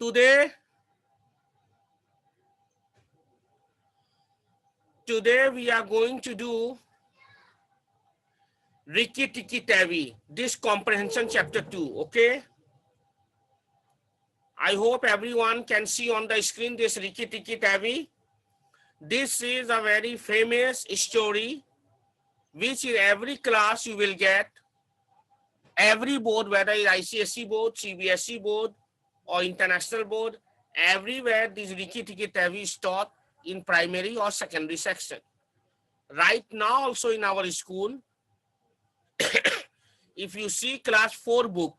Today we are going to do Rikki Tikki Tavi, this comprehension chapter 2, okay? I hope everyone can see on the screen this Rikki Tikki Tavi. This is a very famous story which in every class you will get. Every board, whether it's ICSE board, CBSE board, or international board, everywhere this Rikki Tikki Tavi is taught in primary or secondary section. Right now also in our school, if you see class 4 book,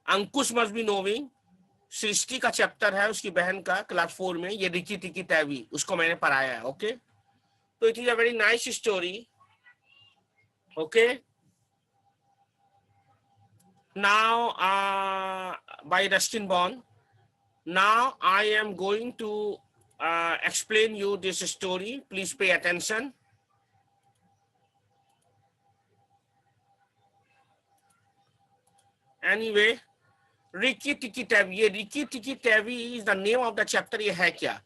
Ankush must be knowing, सृष्टि का chapter है उसकी बहन का class 4 में, ये Rikki Tikki टैवी, उसको मैंने पढ़ाया है, ओके? तो it is a very nice story, okay? Now by Rustin Bond. Now I am going to explain you this story. Please pay attention. Anyway, Rikki Tikki Tavi. ये Rikki Tikki Tavi is the name of the chapter. ये है क्या?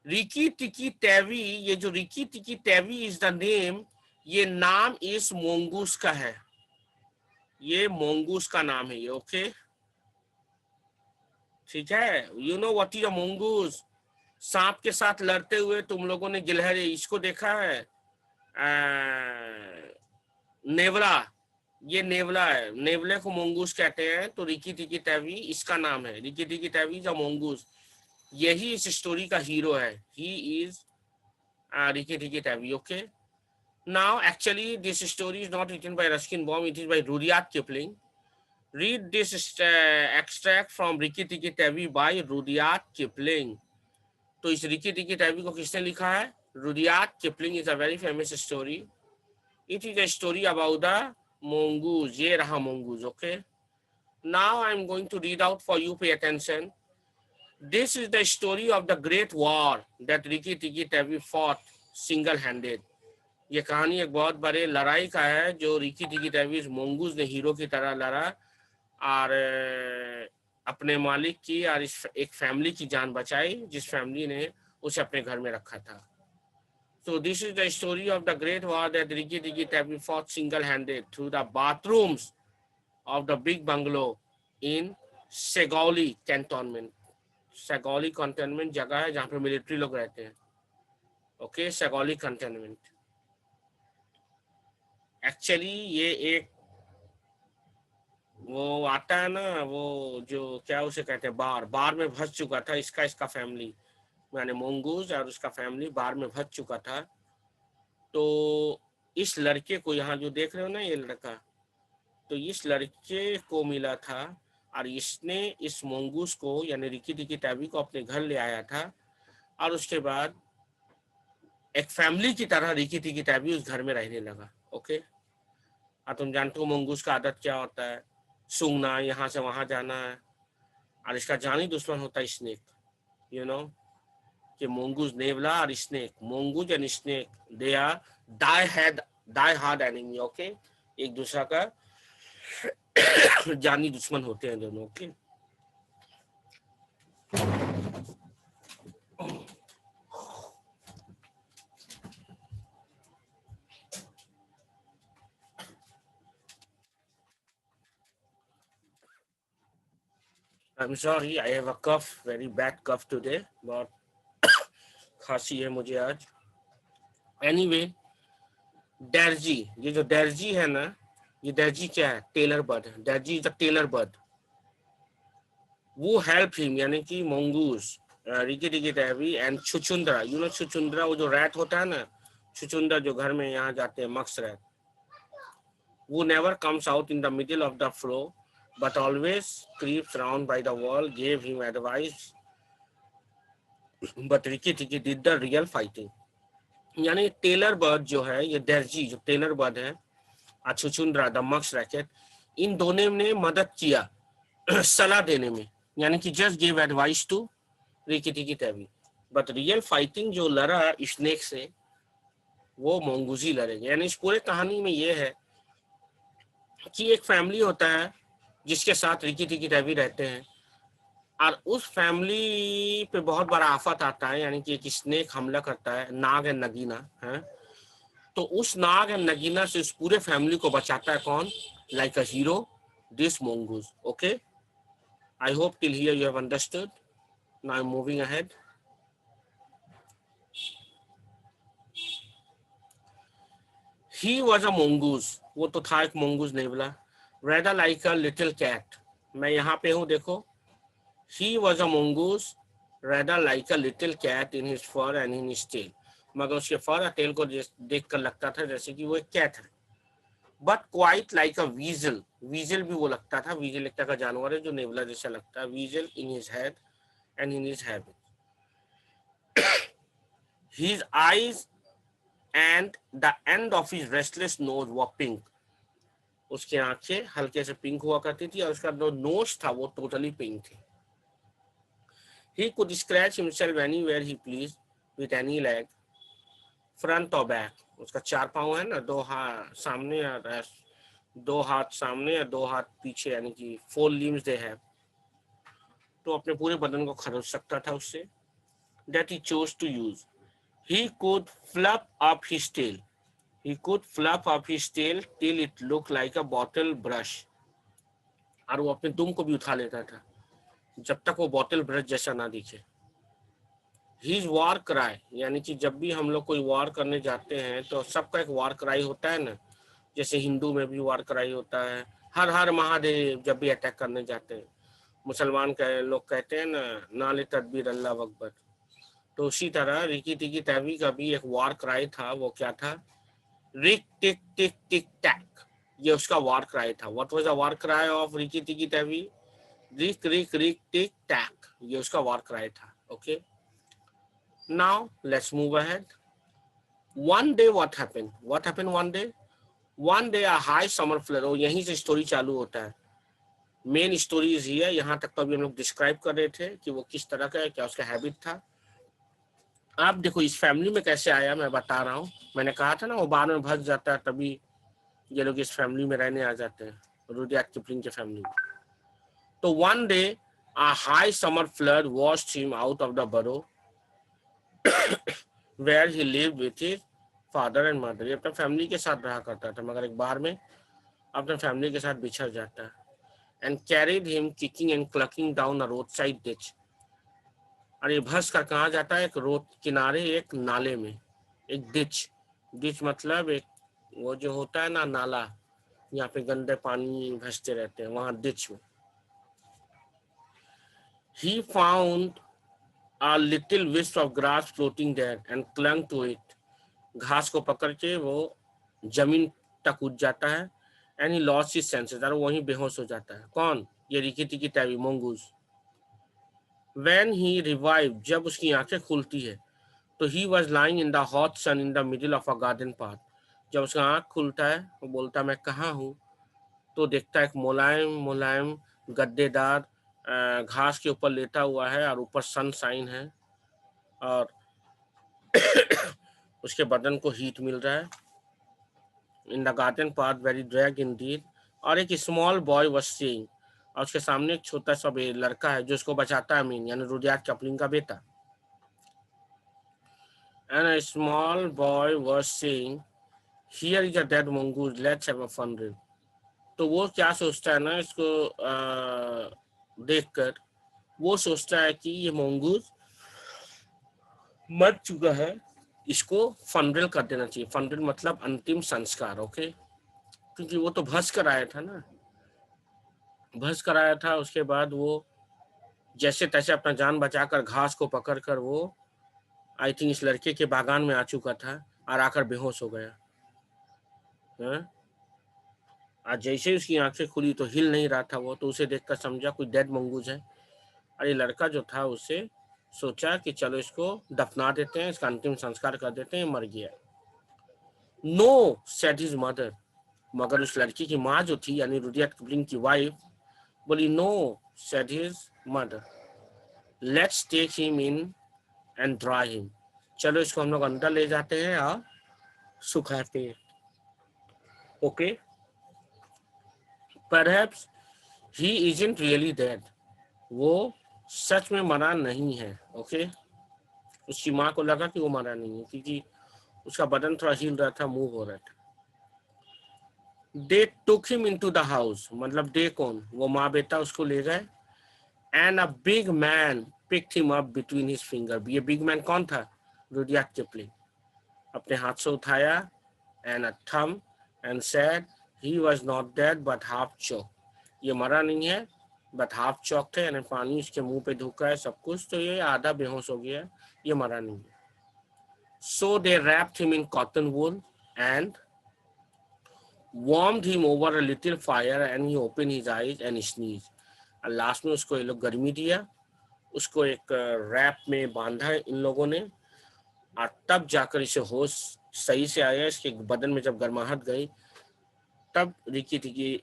Rikki Tikki Tavi, ये जो Rikki Tikki Tavi is the name, ये नाम इस mongoose का है. ये mongoose का नाम है ये, ओके? ठीक है? You know what is a mongoose? सांप के साथ लड़ते हुए तुम लोगों ने गिलहरी इसको देखा है, नेवला, ये नेवला है, नेवले को mongoose कहते हैं. तो रिकी टिकी टैवी इसका नाम है. रिकी टिकी टैवी जो mongoose, यही इस स्टोरी का हीरो है. He is Ricky Tikki टैवी, okay? Now actually this story is not written by Ruskin Baum, it is by Rudyard Kipling. Read this extract from Rikki Tikki Tavi by Rudyard Kipling. तो इस Ricky Tikki टैवी को किसने लिखा है? Rudyard Kipling is a very famous story. It is a story about the mongoose. ये रहा mongoose, okay? Now I am going to read out for you. Pay attention. This is the story of the great war that Rikki Tikki Tavi fought single-handed. ये कहानी एक बहुत बड़े लड़ाई का है जो रिकी टिकी टैवी mongoose ने हीरो की तरह लड़ा और अपने मालिक की और इस एक फैमिली की जान बचाई जिस फैमिली ने उसे अपने घर में रखा था. So this is the story of the great war that Rikki Tikki Tavi fought single-handed through the bathrooms of the big bungalow in Segoli cantonment. Segoli cantonment जगह है जहाँ पे मिलिट्री लोग रहते हैं, ओके? Segoli cantonment. एक्चुअली ये एक वो आता है ना, वो जो क्या उसे कहते हैं, बार में फंस चुका था इसका फैमिली, यानी mongoose और उसका फैमिली बार में फंस चुका था. तो इस लड़के को यहाँ जो देख रहे हो ना, ये लड़का, तो इस लड़के को मिला था और इसने इस mongoose को यानी रिकी टिकी टैवी को अपने घर ले आया था और उसके बाद एक फैमिली की तरह रिकी टिकी टैवी उस घर में रहने लगा, ओके? और तुम जानते हो mongoose का आदत क्या होता है, सूंघना, यहाँ से वहां जाना है. और इसका जानी दुश्मन होता है स्नेक. यू नो कि mongoose, नेवला और snake, mongoose and snake, they are die hard enemy, okay? एक दूसरा का जानी दुश्मन होते हैं दोनों, okay? I'm sorry, I have a cough, very bad cough today, बहुत खांसी है मुझे आज. Anyway, डैर्जी, ये जो डैर्जी है ना, ये डैर्जी क्या है? टेलर बर्ड है. डैर्जी इज अ टेलर बर्ड. वो हेल्प हिम, यानी कि mongoose, Ricky Tikki टैवी and छुचुंदरा. You know छुचुंदरा, वो जो रैट होता है ना, छुचुंदरा जो घर में यहाँ जाते हैं, मक्स रैट, वो never comes out in the middle of the floor but always creeps around by the wall, gave him advice, but Rikki Tikki did the real fighting. यानी टेलर बर्ड जो है, ये डैर्जी जो टेलर बर्ड है, और छुचुंदरा the मक्स racket, इन दोनों ने मदद किया सलाह देने में, यानी कि just give advice to Rikki Tikki Tavi, but real fighting जो लड़ा स्नेक से वो mongoose ही लड़ेगा. यानी इस पूरे कहानी में ये है कि एक फैमिली होता है जिसके साथ रिकी टिकी टैवी रहते हैं और उस फैमिली पे बहुत बड़ा आफत आता है, यानी कि एक स्नेक हमला करता है, नाग एंड नगीना है। तो उस नाग एंड नगीना से उस पूरे फैमिली को बचाता है कौन? Like a hero, this mongoose. Okay, I hope till here you have understood. Now I am moving ahead. He was a mongoose, वो तो था एक मोंगूज नेवला। Rather like a little cat, मैं यहाँ पे हूँ देखो। He was a mongoose, rather like a little cat in his fur and in his tail. मगर उसके फर और टेल को देखकर लगता था जैसे कि वो एक कैट है। But quite like a weasel, weasel भी वो लगता था, weasel एक तरह का जानवर है जो नेवला जैसा लगता है। Weasel in his head and in his habit. His eyes and the end of his restless nose were pink. उसकी आंखें हल्के से पिंक हुआ करती थी और उसका जो नोज था वो टोटली पिंक थी। He could scratch himself anywhere he pleased with any leg, front or back. उसका 4 पाँव है ना, 2 हाथ सामने और 2 हाथ सामने और 2 हाथ पीछे, यानी कि 4 limbs they have. तो अपने पूरे बदन को खरोच सकता था उससे। That he chose to use. He could fluff up his tail. He could fluff up his tail till it looked like a bottle brush. और वो अपने दुम को भी उठा लेता था जब तक वो बॉटल ब्रश जैसा ना दिखे। His war cry, यानी कि जब भी हम लोग कोई वार करने जाते हैं तो सबका एक वार क्राई होता है ना। जैसे हिंदू में भी वार क्राई होता है, हर हर महादेव जब भी अटैक करने जाते हैं। मुसलमान लोग कहते हैं ना, नाले तदबीर अल्लाह अकबर। तो उसी तरह रिकी टिकी टैवी का भी एक वार क्राई था। वो क्या था? रिक टिक टिक टिक टैक, ये उसका वार क्राई था। What was the war cry of Ricky Tikki टैवी? रिक रिक रिक टिक टैक, ये उसका वार क्राई था। Okay, now let's move ahead. One day what happened? What happened one day? One day a high summer flood, और यहीं से स्टोरी चालू होता है। Main story is here. यहाँ तक तो अभी हम लोग डिस्क्राइब कर रहे थे कि वो किस तरह का है, क्या उसका हैबिट था। आप देखो इस फैमिली में कैसे आया, मैं बता रहा हूँ। मैंने कहा था ना वो बाद में भग जाता है, तभी ये लोग इस फैमिली में रहने आ जाते हैं, रुडयार्ड किपलिंग के फैमिली में। तो one day a high summer flood washed him out of the burrow where he lived with his father and mother. ये अपने फैमिली के साथ रहा करता था, मगर एक बार में अपने फैमिली के साथ बिछड़ जाता है। And carried him kicking and clucking down a roadside ditch. और ये भस कर कहाँ जाता है? एक रोड किनारे एक नाले में, एक डिच। डिच मतलब एक वो जो होता है ना नाला, यहाँ पे गंदे पानी भसते रहते हैं, वहां डिच में। He found a little wisp of grass floating there and clung to it. घास को पकड़ के वो जमीन तक कूद जाता है। And he lost his senses, और वहीं बेहोश हो जाता है। कौन? ये Rikki Tikki Tavi, mongoose. When he revive, जब उसकी आंखें खुलती है, तो he was lying in the hot sun in the middle of a garden path. जब उसका आंख खुलता है वो बोलता मैं कहाँ हूँ, तो देखता है एक मुलायम मुलायम गद्देदार घास के ऊपर लेटा हुआ है और ऊपर सनशाइन है और उसके बदन को हीट मिल रहा है। In the garden path very drag Indeed, और एक स्मॉल बॉय वाज सीइंग, और उसके सामने एक छोटा सा लड़का है जो उसको बचाता है, मीन यानी रुडयार्ड किपलिंग का बेटा। And a small boy was seeing here is a dead mongoose, let's have a funeral. तो वो क्या सोचता है ना, इसको देखकर वो सोचता है कि ये मंगूज मर चुका है, इसको फनड्रिल कर देना चाहिए। फनड्रिल मतलब अंतिम संस्कार। ओके, क्योंकि वो तो भस कर आया था ना, भस कर आया था। उसके बाद वो जैसे तैसे अपना जान बचाकर घास को पकड़कर वो आई थिंक इस लड़के के बागान में आ चुका था और आकर बेहोश हो गया। आज जैसे उसकी आंखें खुली तो हिल नहीं रहा था वो, तो उसे देखकर समझा कोई डेड मंगूज है। और ये लड़का जो था उससे सोचा कि चलो इसको दफना देते हैं, इसका अंतिम संस्कार कर देते हैं, मर गया। नो सेड हिज मदर, मगर उस लड़की की माँ जो थी यानी रुडयार्ड किपलिंग की वाइफ बोली no said his mother, let's take him in and dry him. चलो इसको हम लोग अंदर ले जाते हैं और सुखाते हैं। Okay, perhaps he isn't really dead, वो सच में मरा नहीं है। ओके, उसकी माँ को लगा कि वो मरा नहीं है क्योंकि उसका बदन थोड़ा हिल रहा था, मूव हो रहा था। They took him into the house, मतलब दे कौन, वो माँ बेटा उसको ले गए। And a big man picked him up between his finger. ये बिग मैन कौन था? Rudyard Kipling. अपने हाथ से उठाया and a thumb and said he was not dead but half choke. ये मरा नहीं है बट हाफ चौक थे, यानी पानी इसके मुंह पे धुका है सब कुछ, तो ये आधा बेहोश हो गया, ये मरा नहीं है। So they wrapped him in cotton wool and warmed him over a little fire and he opened his eyes and sneezed. और लास्ट में उसको ये लोग गर्मी दिया, उसको एक रैप में बांधा इन लोगों ने, और तब जाकर इसे होश सही से आया। इसके बदन में जब गर्माहट गई तब रिकी टिकी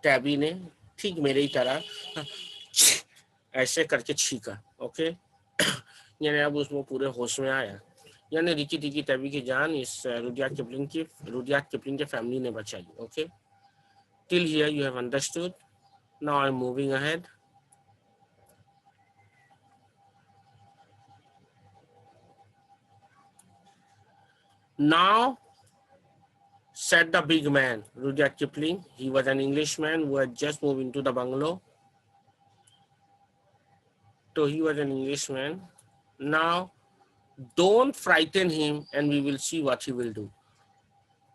टैबी ने ठीक मेरे ही तरह ऐसे करके छींका। ओके, यानी अब उसमें पूरे होश में आया। यानी रिकी टिकी टैबी की जान इस रुडयार्ड किपलिंग के फैमिली ने बचाई। Okay, till here you have understood. Now I'm moving ahead. Now, said the big man, Rudyard Kipling. He was an Englishman who had just moved into the bungalow. So he was an Englishman. Now, don't frighten him and we will see what he will do.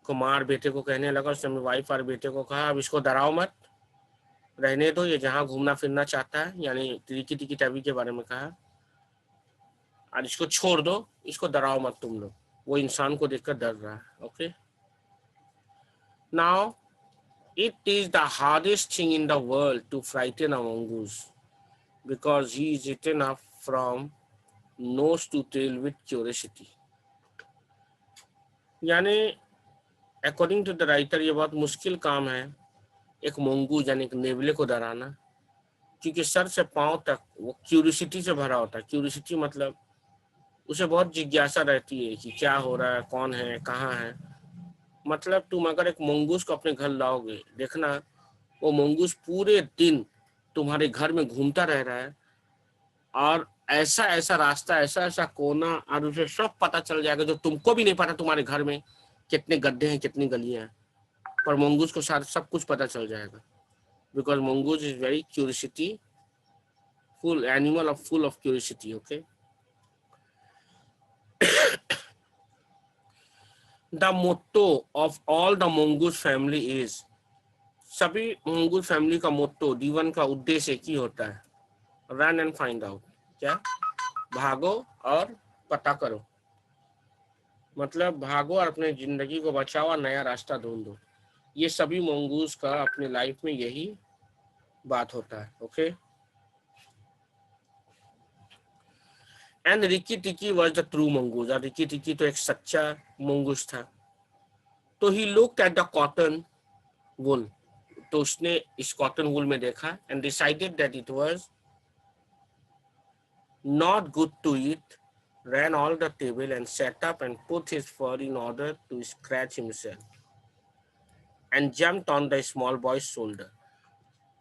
Kumar बेटे को कहने लगा, उसने अपनी wife और बेटे को कहा, अब इसको डराओ मत, रहने दो, ये जहां घूमना फिरना चाहता है, यानी रिकी टिकी टैबी के बारे में कहा, और इसको छोड़ दो, इसको डराओ मत तुम लोग, वो इंसान को देखकर डर रहा है। Okay, now it is the hardest thing in the world to frighten a mongoose because he is eaten up from nose to tail with curiosity. यानी अकॉर्डिंग टू द राइटर ये बहुत मुश्किल काम है एक मोंगूज यानी एक नेवले को डराना, क्योंकि सर से पांव तक वो क्यूरियोसिटी से भरा होता है। क्यूरियोसिटी मतलब उसे बहुत जिज्ञासा रहती है कि क्या हो रहा है, कौन है, कहाँ है। मतलब तुम अगर एक मोंगूस को अपने घर लाओगे, देखना वो मोंगूस पूरे दिन तुम्हारे घर में घूमता रह रहा है, और ऐसा ऐसा रास्ता, ऐसा ऐसा कोना, और उसे सब पता चल जाएगा जो तुमको भी नहीं पता तुम्हारे घर में कितने गड्ढे हैं, कितनी गलियां हैं, पर मंगूज को साथ सब कुछ पता चल जाएगा। Because mongoose is very curiosity full animal, of full of curiosity. Okay, the motto of all the mongoose family is, सभी मंगूज फैमिली का मोटो, जीवन का उद्देश्य एक ही होता है, रन एंड फाइंड आउट। क्या? भागो और पता करो, मतलब भागो और अपने जिंदगी को बचाओ और नया रास्ता ढूंढो। ये सभी मंगूज का अपने लाइफ में यही बात होता है। Okay, and Rikki Tikki was the true mongoose, और रिकी टिकी तो एक सच्चा मंगूज था। तो he looked at the cotton wool, तो उसने इस कॉटन वुल में देखा and decided that it was not good to eat, ran all the table and sat up and put his fur in order to scratch himself and jumped on the small boy's shoulder.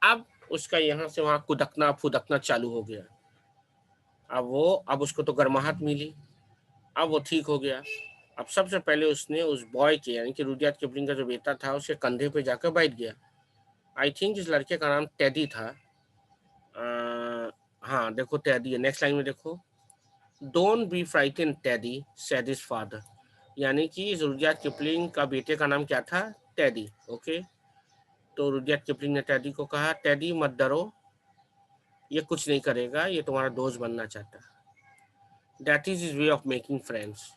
अब उसका यहाँ से वहां कुदकना फुदकना चालू हो गया। अब उसको तो गर्माहट मिली, अब वो ठीक हो गया। अब सबसे पहले उसने उस बॉय के यानी कि रुडयार्ड किपलिंग का जो बेटा था उसके कंधे पे जाकर बैठ गया। आई थिंक इस लड़के का नाम टेडी था। हाँ देखो टेडी है, नेक्स्ट लाइन में देखो, don't be frighten teddy said his father, यानी कि रुडयार्ड किपलिंग का बेटे का नाम क्या था? टेडी। ओके, तो रुडयार्ड किपलिंग ने टेडी को कहा, टेडी मत डरो, ये कुछ नहीं करेगा, ये तुम्हारा दोस्त बनना चाहता है। That is his way of making friends.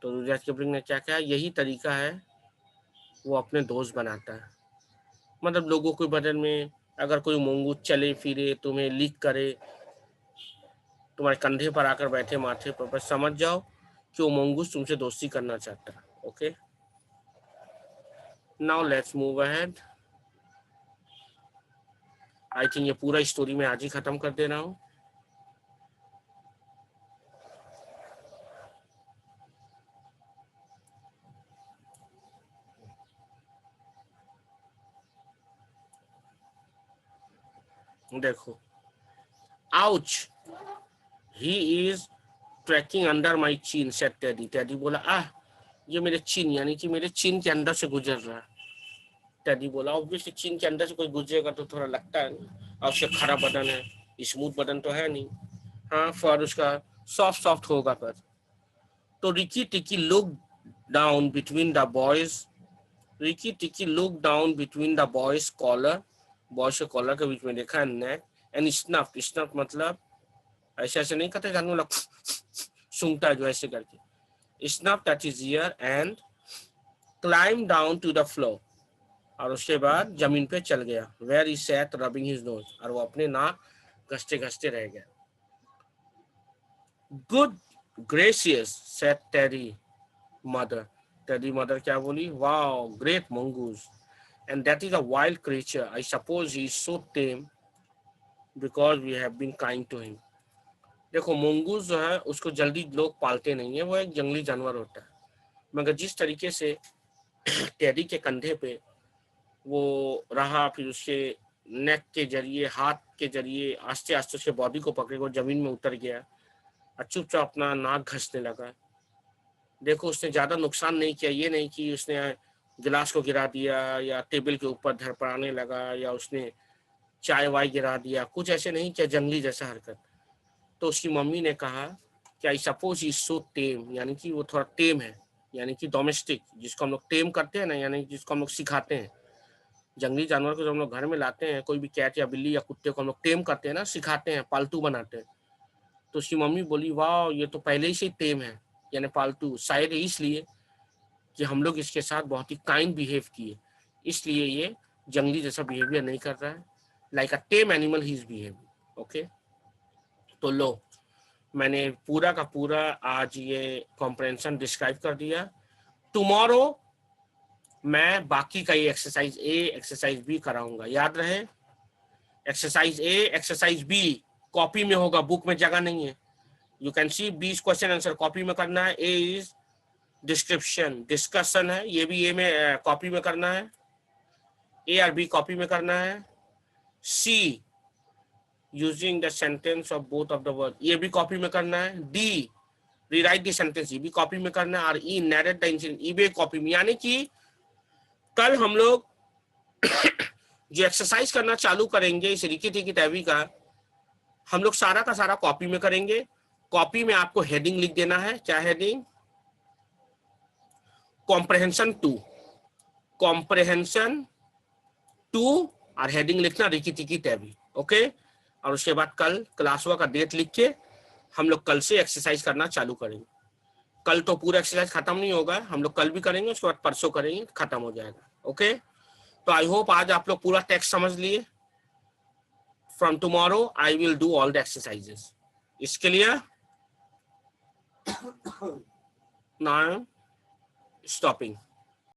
तो रुडयार्ड किपलिंग ने क्या कहा, यही तरीका है वो अपने दोस्त बनाता है। मतलब लोगों के बदन में अगर कोई मंगूस चले फिरे, तुम्हें लीक करे, तुम्हारे कंधे पर आकर बैठे माथे पर, बस समझ जाओ कि वो मंगूस तुमसे दोस्ती करना चाहता है। Okay, now let's move ahead. I think ये पूरा स्टोरी मैं आज ही खत्म कर दे रहा हूँ। देखो, ouch, he is tracking under my chin, said Teddy. Teddy बोला ये मेरे चिन यानी कि मेरे चिन के अंदर से गुजर रहा है. टेडी बोला ऑब्वियसली चिन के अंदर से कोई गुजरेगा तो थोड़ा लगता है, और उसका खरा बदन है, स्मूथ बदन तो है नहीं. हाँ, फर उसका सॉफ्ट सॉफ्ट होगा पर. तो Rikki Tikki look down between the boys. Rikki Tikki look down between the boys collar. Boys के कॉलर के बीच में देखा है नेक. And snuff. स्नफ मतलब ऐसे ऐसे नहीं करते जानवर लोग सूंघता है जो ऐसे करके. Snuff that is ear and climb down to the floor. और उसके बाद जमीन पे चल गया. Where he sat rubbing his nose. और वो अपने नाक घसते घसते रह गया. Good gracious said Teddy mother. Teddy mother क्या बोली? Wow great mongoose, and that is a wild creature. I suppose he is so tame because we have been kind to him. देखो मंगूस जो है उसको जल्दी लोग पालते नहीं है, वो एक जंगली जानवर होता है. मगर जिस तरीके से टेडी के कंधे पे वो रहा, फिर उसके नेक के जरिए, हाथ के जरिए आस्ते आस्ते उसके बॉडी को पकड़े वो जमीन में उतर गया और चुपचाप अपना नाक घसने लगा. देखो उसने ज्यादा नुकसान नहीं किया. ये नहीं कि उसने गिलास को गिरा दिया या टेबल के ऊपर धड़पड़ाने लगा या उसने चाय वाय गिरा दिया. कुछ ऐसे नहीं किया जंगली जैसा हरकत. तो उसकी मम्मी ने कहा कि आई सपोज इज सो टेम, यानी कि वो थोड़ा टेम है, यानी कि डोमेस्टिक, जिसको हम लोग टेम करते हैं ना, यानी जिसको हम लोग सिखाते हैं. जंगली जानवर को जब हम लोग घर में लाते हैं, कोई भी कैट या बिल्ली या कुत्ते को हम लोग टेम करते हैं ना, सिखाते हैं, पालतू बनाते हैं. तो उसकी मम्मी बोली वाह ये तो पहले ही से टेम है, यानी पालतू. शायद इसलिए कि हम लोग इसके साथ बहुत ही काइंड बिहेव किए, इसलिए ये जंगली जैसा बिहेवियर नहीं कर रहा है. Like a time animal he is behaving. Okay, तो लो मैंने पूरा का पूरा आज ये कॉम्प्रहेंशन डिस्क्राइब कर दिया. टुमारो मैं बाकी का ये एक्सरसाइज ए एक्सरसाइज बी कराऊंगा. याद रहे, exercise A exercise B copy में होगा, बुक में जगह नहीं है. You can see 20 question answer copy में करना है. ए इज डिस्क्रिप्शन, डिस्कशन है, ये भी ए में कॉपी में करना है. ए और बी कॉपी में करना है. C using the sentence of both of the word, ये भी कॉपी में करना है. डी रीराइट द सेंटेंस, ये भी कॉपी में करना है. और ई नैरेट द इंसिडेंट, ये भी कॉपी में. यानी कि कल हम लोग जो एक्सरसाइज करना चालू करेंगे इस रिकी टिकी टैवी का, हम लोग सारा का सारा कॉपी में करेंगे. कॉपी में आपको हेडिंग लिख देना है. क्या हेडिंग? कॉम्प्रहेंशन 2. कॉम्प्रहेंशन 2 और हेडिंग लिखना रिकी टिकी टैवी. ओके, और उसके बाद कल क्लास का डेट लिख के हम लोग कल से एक्सरसाइज करना चालू करेंगे. कल तो पूरा एक्सरसाइज खत्म नहीं होगा, हम लोग कल भी करेंगे, उसके बाद परसों करेंगे, खत्म हो जाएगा. ओके, तो आई होप आज आप लोग पूरा टेक्स्ट समझ लिए. From tomorrow I will do all the exercises. इसके लिए नाउ स्टॉपिंग.